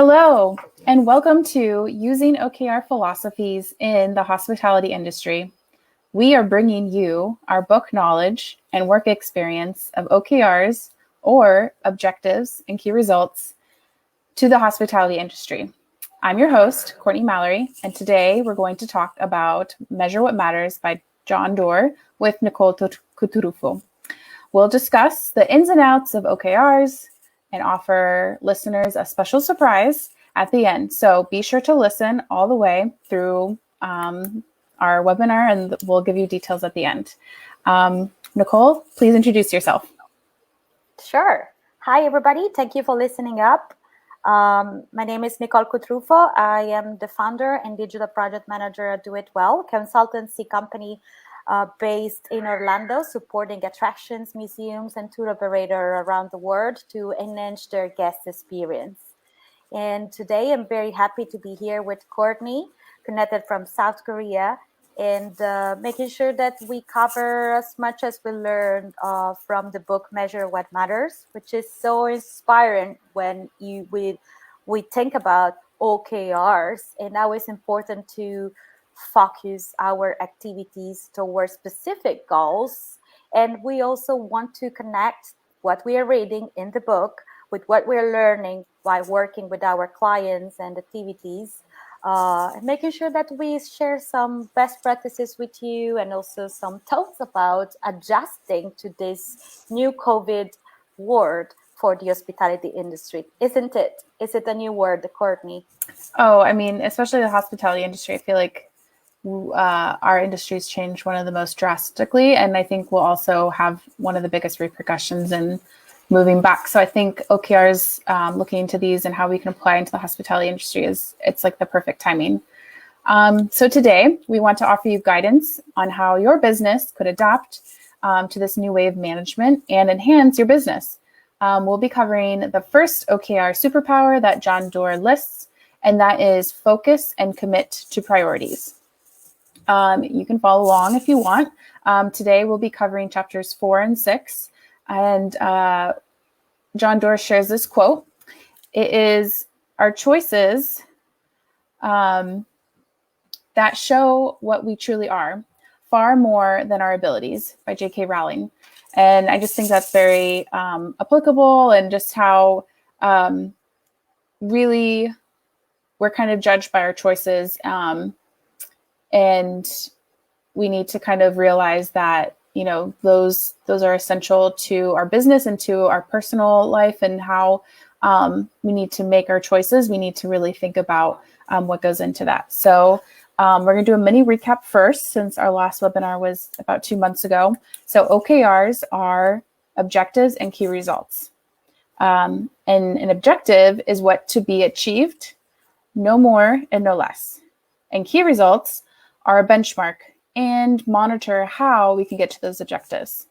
Hello, and welcome to Using OKR Philosophies in the Hospitality Industry. We are bringing you our book knowledge and work experience of OKRs, or objectives and key results, to the hospitality industry. I'm your host, Courtney Mallory, and today we're going to talk about Measure What Matters by John Doerr with Nicole Cuturufo. We'll discuss the ins and outs of OKRs and offer listeners a special surprise at the end. So be sure to listen all the way through our webinar, and we'll give you details at the end. Nicole, please introduce yourself. Sure. Hi, everybody. Thank you for listening up. My name is Nicole Cuturufo. I am the founder and digital project manager at Do It Well, consultancy company based in Orlando, supporting attractions, museums, and tour operators around the world to enhance their guest experience. And today I'm very happy to be here with Courtney, connected from South Korea, and making sure that we cover as much as we learned from the book Measure What Matters, which is so inspiring when we think about OKRs, and now it's important to focus our activities towards specific goals. And we also want to connect what we are reading in the book with what we're learning by working with our clients and activities, and making sure that we share some best practices with you and also some thoughts about adjusting to this new COVID world for the hospitality industry. Isn't it? Is it a new word, Courtney? Oh, I mean, especially the hospitality industry. I feel like our industry's changed one of the most drastically, and I think we'll also have one of the biggest repercussions in moving back. So I think OKRs, looking into these and how we can apply into the hospitality industry, it's like the perfect timing. So today we want to offer you guidance on how your business could adapt to this new way of management and enhance your business. We'll be covering the first OKR superpower that John Doerr lists, and that is focus and commit to priorities. You can follow along if you want. Today we'll be covering chapters 4 and 6. And John Doerr shares this quote. It is our choices that show what we truly are, far more than our abilities, by J.K. Rowling. And I just think that's very applicable, and just how really we're kind of judged by our choices. And we need to kind of realize that, you know, those are essential to our business and to our personal life, and how we need to make our choices. We need to really think about what goes into that. So we're going to do a mini recap first, since our last webinar was about 2 months ago. So OKRs are objectives and key results. And an objective is what to be achieved, no more and no less. And key results are a benchmark and monitor how we can get to those objectives.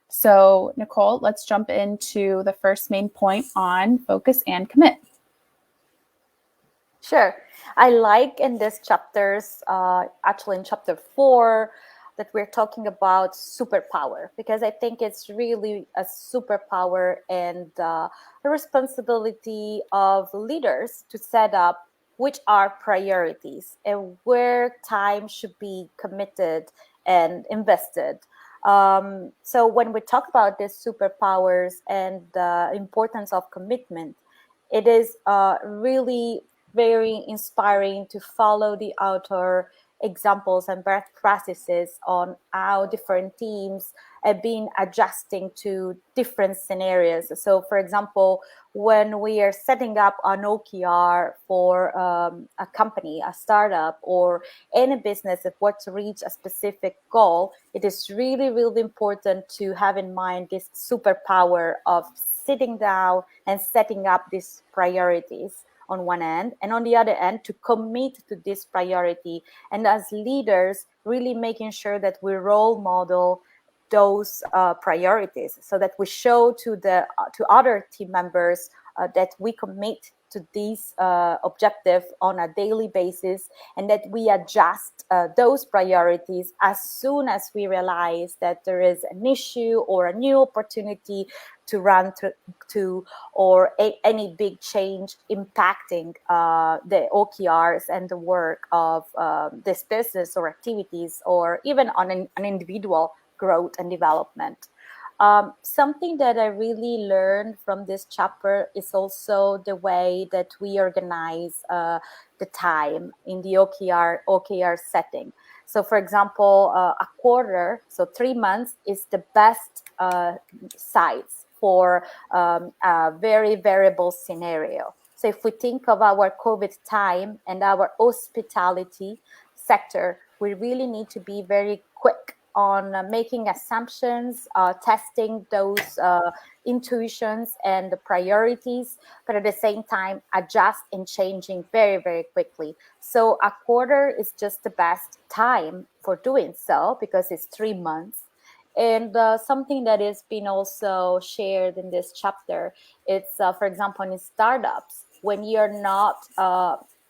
So Nicole, let's jump into the first main point on focus and commit. Sure. I like in this chapters, actually in chapter 4, that we're talking about superpower, because I think it's really a superpower and the responsibility of leaders to set up which are priorities and where time should be committed and invested. So when we talk about these superpowers and the importance of commitment, it is really very inspiring to follow the author examples and best practices on how different teams have been adjusting to different scenarios. So, for example, when we are setting up an OKR for a company, a startup, or any business that wants to reach a specific goal, it is really, really important to have in mind this superpower of sitting down and setting up these priorities on one end, and on the other end to commit to this priority, and as leaders really making sure that we role model those priorities, so that we show to other team members that we commit to these objectives on a daily basis, and that we adjust those priorities as soon as we realize that there is an issue or a new opportunity to run to or any big change impacting the OKRs and the work of this business or activities, or even on an individual growth and development. Something that I really learned from this chapter is also the way that we organize the time in the OKR setting. So, for example, a quarter, so 3 months, is the best size for a very variable scenario. So if we think of our COVID time and our hospitality sector, we really need to be very quick on making assumptions, testing those intuitions and the priorities, but at the same time, adjust and changing very, very quickly. So a quarter is just the best time for doing so because it's 3 months. And something that is been also shared in this chapter, it's, for example, in startups, when you're not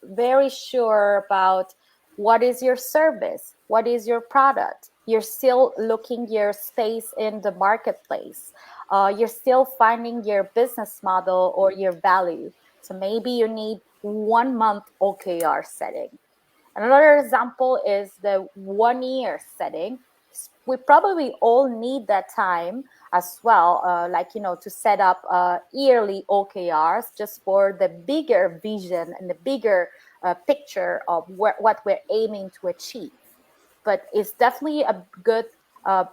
very sure about what is your service, what is your product, you're still looking your space in the marketplace. You're still finding your business model or your value. So maybe you need 1 month OKR setting. Another example is the 1 year setting. We probably all need that time as well, to set up yearly OKRs just for the bigger vision and the bigger picture of what we're aiming to achieve. But it's definitely a good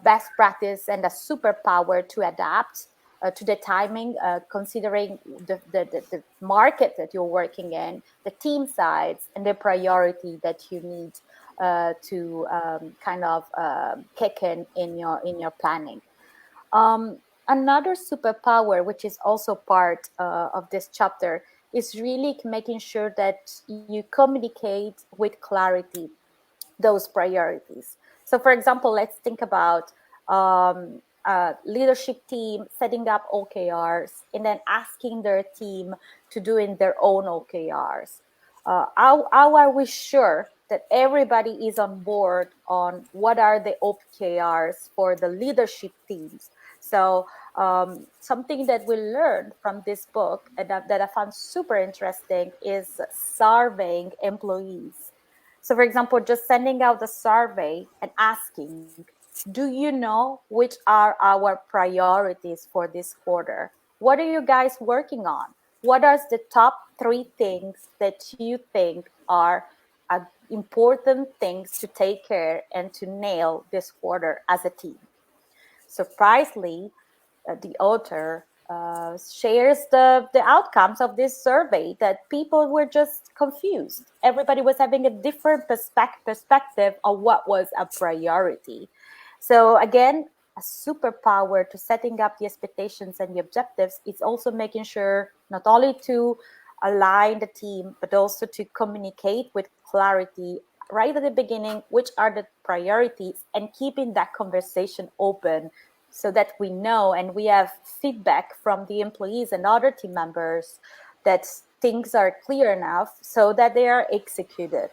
best practice and a superpower to adapt to the timing, considering the market that you're working in, the team size, and the priority that you need to kick in your planning. Another superpower, which is also part of this chapter, is really making sure that you communicate with clarity those priorities. So, for example, let's think about a leadership team setting up OKRs and then asking their team to do in their own OKRs. How are we sure that everybody is on board on what are the OKRs for the leadership teams? So something that we learned from this book and that I found super interesting is surveying employees. So, for example, just sending out a survey and asking, do you know which are our priorities for this quarter? What are you guys working on? What are the top 3 things that you think are important things to take care and to nail this quarter as a team? Surprisingly, the author shares the outcomes of this survey, that people were just confused. Everybody was having a different perspective on what was a priority. So again, a superpower to setting up the expectations and the objectives is also making sure not only to align the team, but also to communicate with clarity right at the beginning, which are the priorities, and keeping that conversation open so that we know and we have feedback from the employees and other team members that things are clear enough so that they are executed.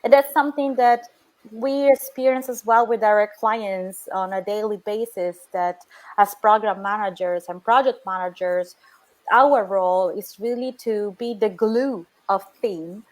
And that's something that we experience as well with our clients on a daily basis, that as program managers and project managers, our role is really to be the glue of team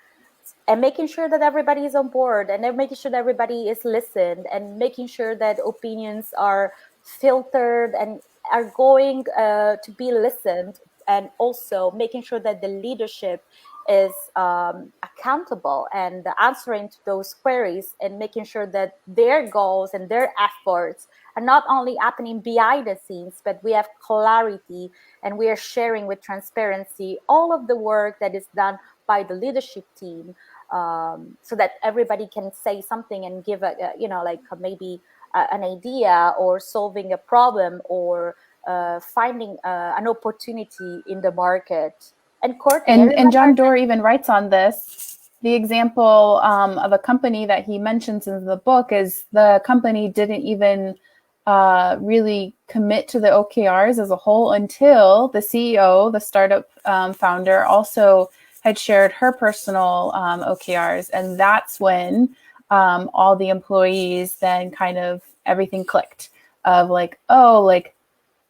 and making sure that everybody is on board, and then making sure that everybody is listened, and making sure that opinions are filtered and are going to be listened, and also making sure that the leadership is accountable and answering to those queries, and making sure that their goals and their efforts are not only happening behind the scenes, but we have clarity and we are sharing with transparency all of the work that is done by the leadership team, so that everybody can say something and give maybe an idea, or solving a problem, or finding an opportunity in the market. And Courtney, and John Doerr even writes on this. The example of a company that he mentions in the book is the company didn't even really commit to the OKRs as a whole until the CEO, the startup founder, also had shared her personal OKRs. And that's when all the employees then kind of everything clicked of like, oh, like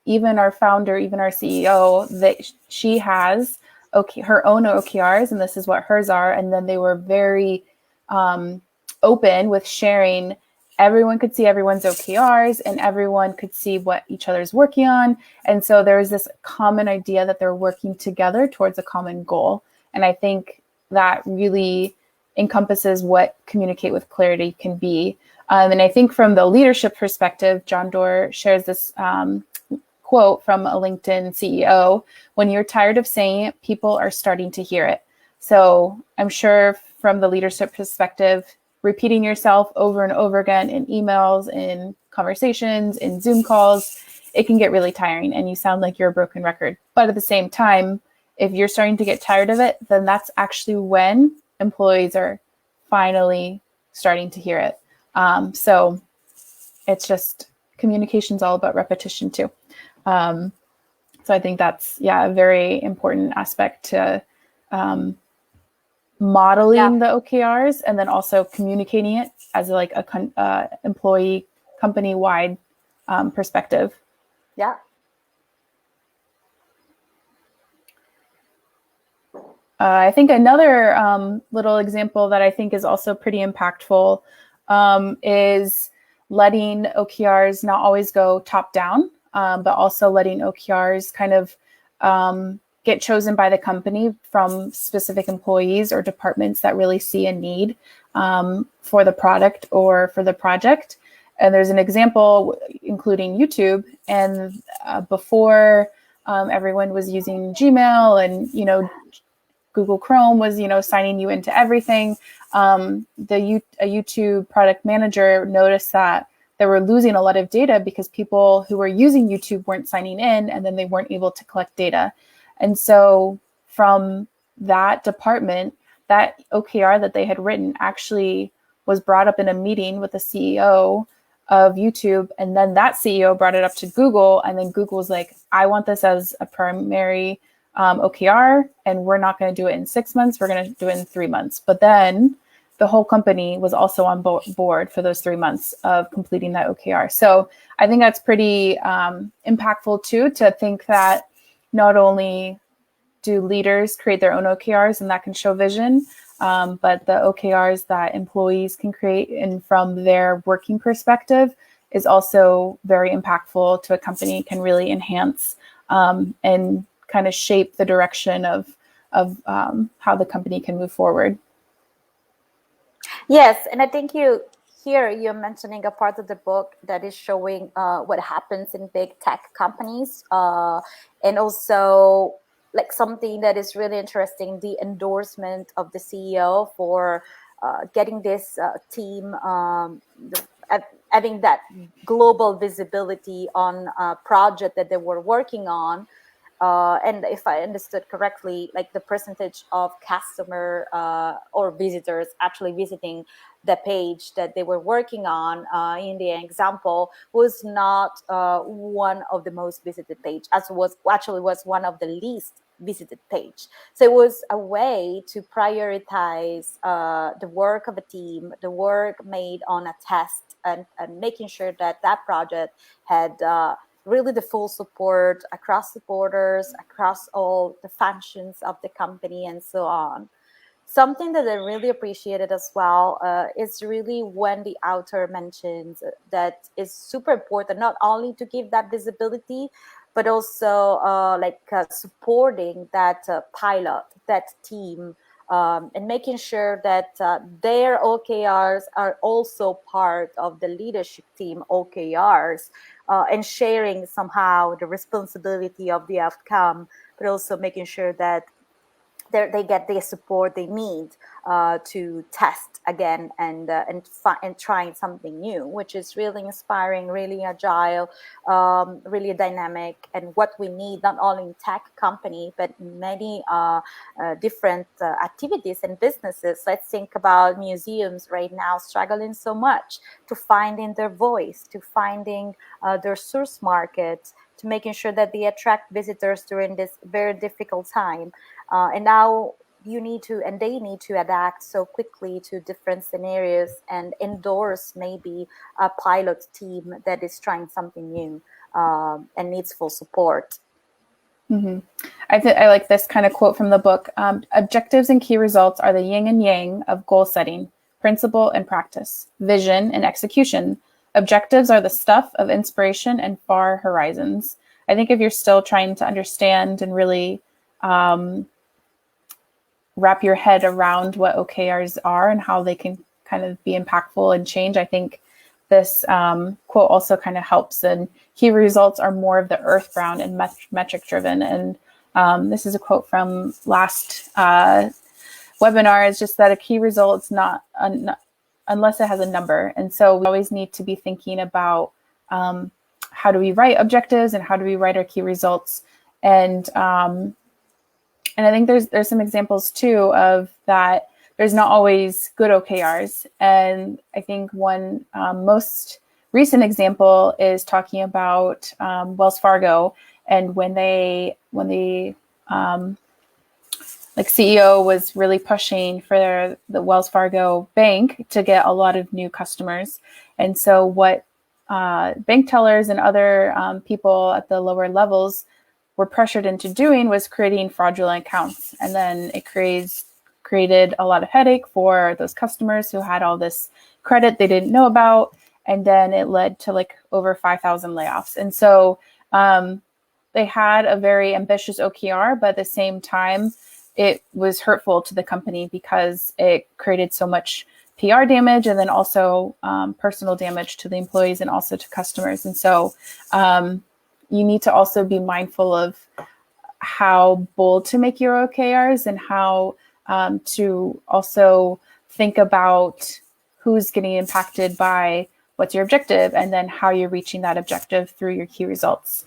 even our founder, even our CEO, that she has her own OKRs, and this is what hers are. And then they were very open with sharing. Everyone could see everyone's OKRs, and everyone could see what each other's working on. And so there was this common idea that they're working together towards a common goal. And I think that really encompasses what communicate with clarity can be. And I think from the leadership perspective, John Doerr shares this quote from a LinkedIn CEO: when you're tired of saying it, people are starting to hear it. So I'm sure from the leadership perspective, repeating yourself over and over again in emails, in conversations, in Zoom calls, it can get really tiring and you sound like you're a broken record. But at the same time, if you're starting to get tired of it, then that's actually when employees are finally starting to hear it. So it's just, communication's all about repetition too. So I think that's, a very important aspect to modeling the OKRs, and then also communicating it as like a employee company-wide perspective. Yeah. I think another little example that I think is also pretty impactful is letting OKRs not always go top down, but also letting OKRs kind of get chosen by the company from specific employees or departments that really see a need for the product or for the project. And there's an example including YouTube. And before everyone was using Gmail and, Google Chrome was, signing you into everything. A YouTube product manager noticed that they were losing a lot of data because people who were using YouTube weren't signing in, and then they weren't able to collect data. And so from that department, that OKR that they had written actually was brought up in a meeting with the CEO of YouTube. And then that CEO brought it up to Google. And then Google was like, I want this as a primary OKR, and we're not going to do it in 6 months. We're going to do it in 3 months. But then the whole company was also on board for those 3 months of completing that OKR. So I think that's pretty impactful too, to think that not only do leaders create their own OKRs and that can show vision, but the OKRs that employees can create and from their working perspective is also very impactful to a company, can really enhance and kind of shape the direction of how the company can move forward. Yes, and I think you're mentioning a part of the book that is showing what happens in big tech companies, and also like something that is really interesting, the endorsement of the CEO for getting this team having that global visibility on a project that they were working on. And if I understood correctly, like the percentage of customer or visitors actually visiting the page that they were working on in the example was not one of the most visited page, as was one of the least visited page. So it was a way to prioritize the work of a team, the work made on a test, and making sure that that project had really the full support across the borders, across all the functions of the company, and so on. Something that I really appreciated as well is really when the author mentions that it's super important not only to give that visibility, but also supporting that pilot, that team, and making sure that their OKRs are also part of the leadership team OKRs, and sharing somehow the responsibility of the outcome, but also making sure that they get the support they need to test again and trying something new, which is really inspiring, really agile, really dynamic, and what we need not only in tech company but in many different activities and businesses. Let's think about museums right now struggling so much to finding their voice, to finding their source market, to making sure that they attract visitors during this very difficult time. And now they need to adapt so quickly to different scenarios and endorse maybe a pilot team that is trying something new. and needs full support. Mm-hmm. I like this kind of quote from the book. Objectives and key results are the yin and yang of goal setting, principle and practice, vision and execution. Objectives are the stuff of inspiration and far horizons. I think if you're still trying to understand and really wrap your head around what OKRs are and how they can kind of be impactful and change, I think this quote also kind of helps. And key results are more of the earthbound and metric driven. And this is a quote from last webinar. It's just that a key result is not unless it has a number. And so we always need to be thinking about how do we write objectives and how do we write our key results. And I think there's some examples too of that. There's not always good OKRs. And I think one most recent example is talking about Wells Fargo, and when the like CEO was really pushing for the Wells Fargo bank to get a lot of new customers. And so what bank tellers and other people at the lower levels were pressured into doing was creating fraudulent accounts. And then it created a lot of headache for those customers who had all this credit they didn't know about. And then it led to like over 5,000 layoffs. And so they had a very ambitious OKR, but at the same time, it was hurtful to the company because it created so much PR damage and then also personal damage to the employees and also to customers. And so you need to also be mindful of how bold to make your OKRs and how to also think about who's getting impacted by what's your objective and then how you're reaching that objective through your key results.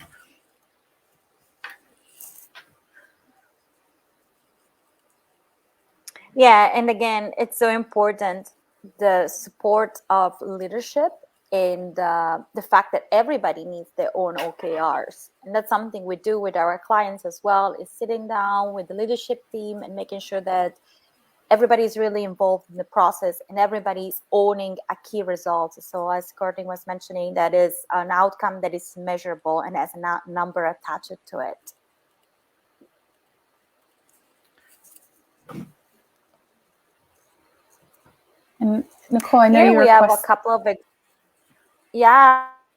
Yeah, and again, it's so important, the support of leadership and the fact that everybody needs their own OKRs. And that's something we do with our clients as well, is sitting down with the leadership team and making sure that everybody's really involved in the process and everybody's owning a key result. So as Courtney was mentioning, that is an outcome that is measurable and has a number attached to it. And Nicole, I know here you we have a couple of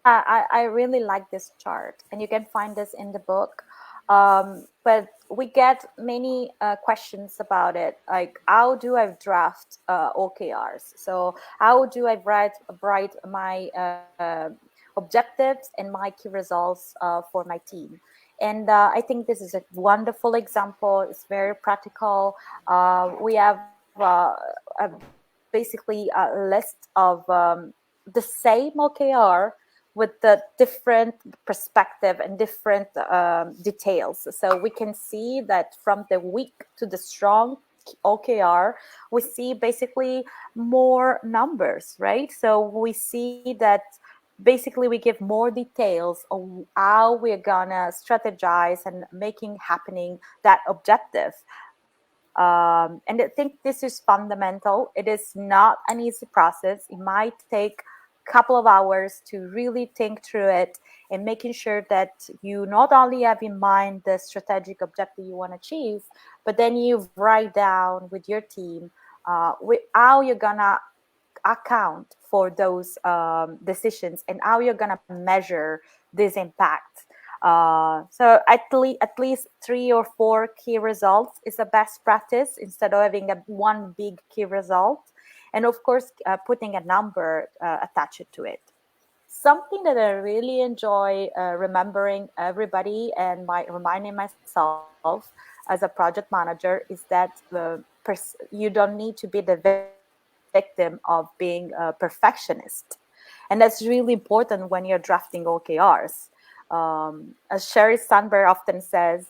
I really like this chart, and you can find this in the book. But we get many questions about it, like how do I draft OKRs? So how do I write my objectives and my key results for my team? And I think this is a wonderful example. It's very practical. We have basically a list of the same OKR with the different perspective and different details. So we can see that from the weak to the strong OKR, we see basically more numbers, right? So we see that basically we give more details on how we're gonna strategize and making happening that objective. And I think this is fundamental. It is not an easy process. It might take a couple of hours to really think through it and making sure that you not only have in mind the strategic objective you want to achieve, but then you write down with your team how you're gonna account for those decisions and how you're gonna measure this impact. So at least 3 or 4 key results is a best practice instead of having one big key result. And of course, putting a number attached to it. Something that I really enjoy remembering everybody and reminding myself as a project manager is that you don't need to be the victim of being a perfectionist. And that's really important when you're drafting OKRs. As Sherry Sandberg often says,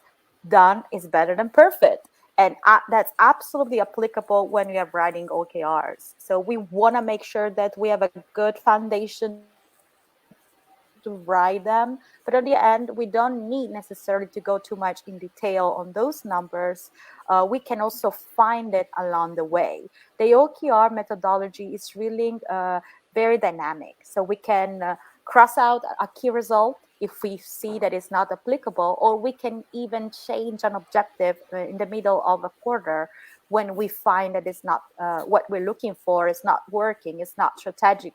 done is better than perfect. And that's absolutely applicable when we are writing OKRs. So we want to make sure that we have a good foundation to write them. But at the end, we don't need necessarily to go too much in detail on those numbers. We can also find it along the way. The OKR methodology is really very dynamic. So we can cross out a key result if we see that it's not applicable, or we can even change an objective in the middle of a quarter when we find that it's not what we're looking for, is not working, it's not strategic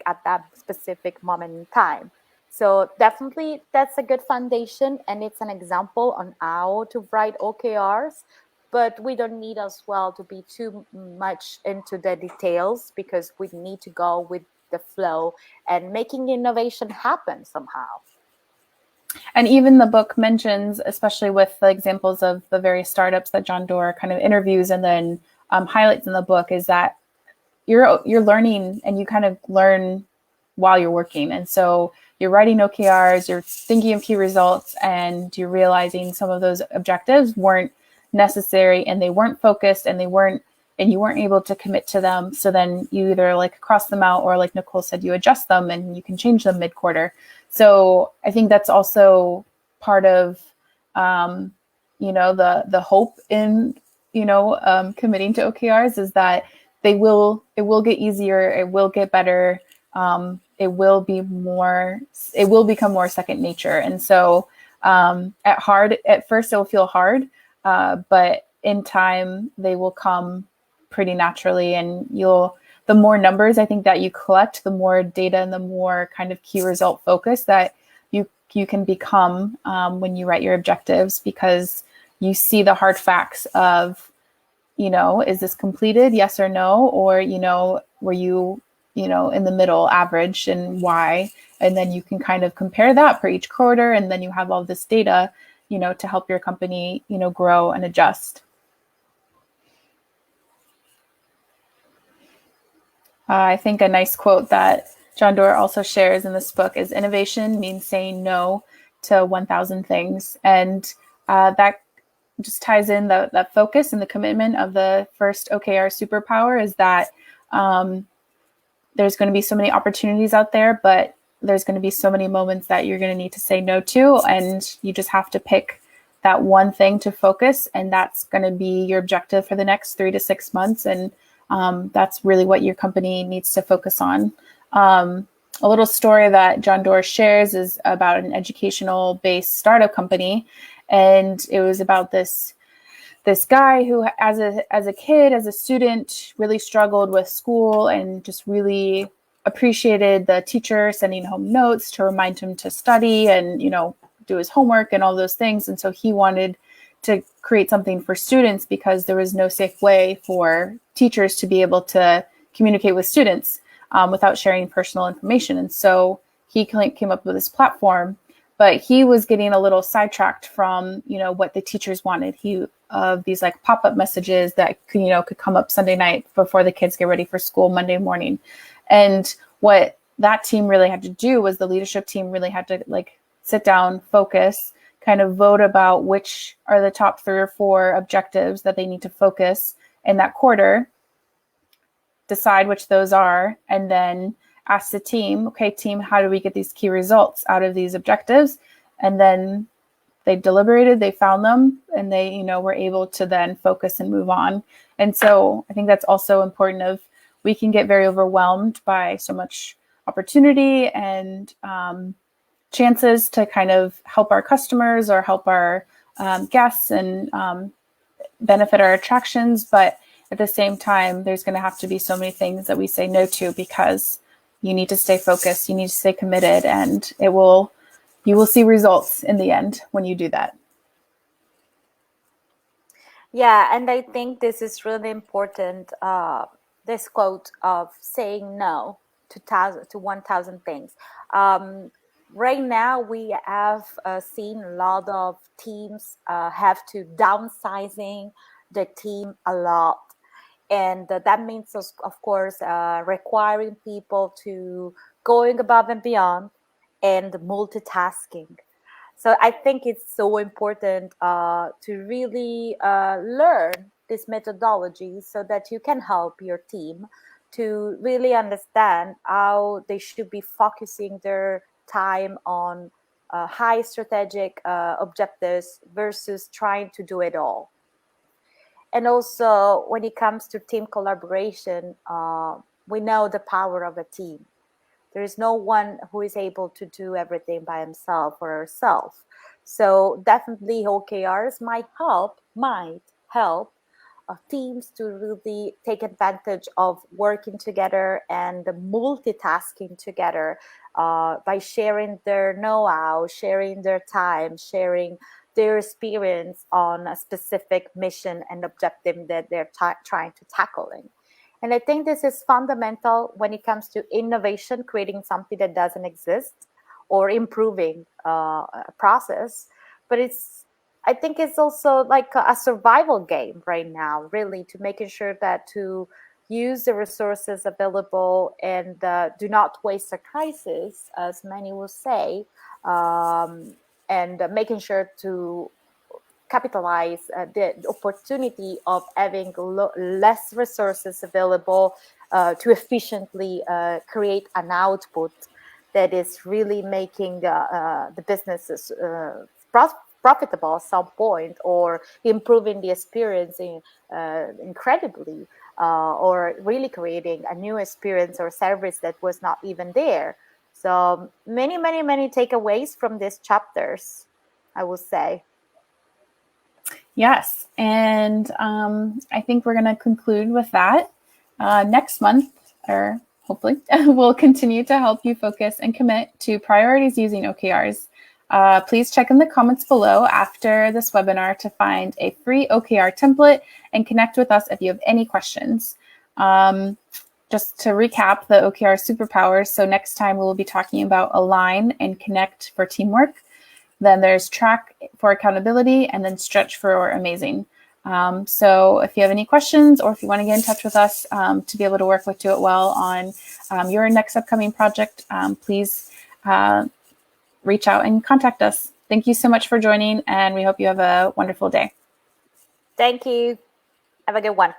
at that specific moment in time. So definitely that's a good foundation, and it's an example on how to write OKRs. But we don't need as well to be too much into the details, because we need to go with the flow and making innovation happen somehow. And even the book mentions, especially with the examples of the various startups that John Doerr kind of interviews and then highlights in the book, is that you're learning, and you kind of learn while you're working. And so you're writing OKRs, you're thinking of key results, and you're realizing some of those objectives weren't necessary, and they weren't focused, and you weren't able to commit to them. So then you either like cross them out, or like Nicole said, you adjust them and you can change them mid-quarter. So I think that's also part of, the hope in, committing to OKRs, is that it will get easier. It will get better. It will become more second nature. And so at first it will feel hard, but in time they will come pretty naturally. And the more numbers I think that you collect, the more data and the more kind of key result focus that you can become when you write your objectives, because you see the hard facts of, is this completed? Yes or no? Or, were you, in the middle, average, and why? And then you can kind of compare that for each quarter. And then you have all this data, to help your company, grow and adjust. I think a nice quote that John Doerr also shares in this book is, innovation means saying no to 1,000 things. And that just ties in that focus and the commitment of the first OKR superpower, is that there's going to be so many opportunities out there, but there's going to be so many moments that you're going to need to say no to. And you just have to pick that one thing to focus. And that's going to be your objective for the next 3 to 6 months. And that's really what your company needs to focus on. A little story that John Doerr shares is about an educational-based startup company. And it was about this guy who, as a kid, as a student, really struggled with school and just really appreciated the teacher sending home notes to remind him to study and, do his homework and all those things. And so he wanted to create something for students, because there was no safe way for teachers to be able to communicate with students without sharing personal information. And so he came up with this platform, but he was getting a little sidetracked from, what the teachers wanted. These like pop-up messages that could come up Sunday night before the kids get ready for school Monday morning. And what that team really had to do was, the leadership team really had to like sit down, focus, kind of vote about which are the top 3 or 4 objectives that they need to focus in that quarter, decide which those are, and then ask the team, okay, team, how do we get these key results out of these objectives? And then they deliberated, they found them, and they, were able to then focus and move on. And so I think that's also important. We can get very overwhelmed by so much opportunity and chances to kind of help our customers or help our guests and benefit our attractions. But at the same time, there's going to have to be so many things that we say no to, because you need to stay focused, you need to stay committed, and you will see results in the end when you do that. Yeah, and I think this is really important. This quote of saying no to 1,000 things. Right now, we have seen a lot of teams have to downsizing the team a lot. And that means, of course, requiring people to going above and beyond and multitasking. So I think it's so important to really learn this methodology, so that you can help your team to really understand how they should be focusing their time on high strategic objectives versus trying to do it all. And also, when it comes to team collaboration, we know the power of a team. There is no one who is able to do everything by himself or herself. So definitely OKRs might help teams to really take advantage of working together and multitasking together by sharing their know-how, sharing their time, sharing their experience on a specific mission and objective that they're trying to tackling. And I think this is fundamental when it comes to innovation, creating something that doesn't exist or improving a process. But I think it's also like a survival game right now, really, to making sure that to use the resources available and do not waste a crisis, as many will say, and making sure to capitalize the opportunity of having less resources available to efficiently create an output that is really making the businesses profitable at some point, or improving the experience incredibly, or really creating a new experience or service that was not even there. So many, many, many takeaways from these chapters, I would say. Yes, and I think we're going to conclude with that. Next month, or hopefully, we'll continue to help you focus and commit to priorities using OKRs. Please check in the comments below after this webinar to find a free OKR template and connect with us if you have any questions. Just to recap the OKR superpowers, so next time we'll be talking about align and connect for teamwork. Then there's track for accountability, and then stretch for amazing. So if you have any questions, or if you want to get in touch with us to be able to work with Do It Well on your next upcoming project, please reach out and contact us. Thank you so much for joining, and we hope you have a wonderful day. Thank you. Have a good one.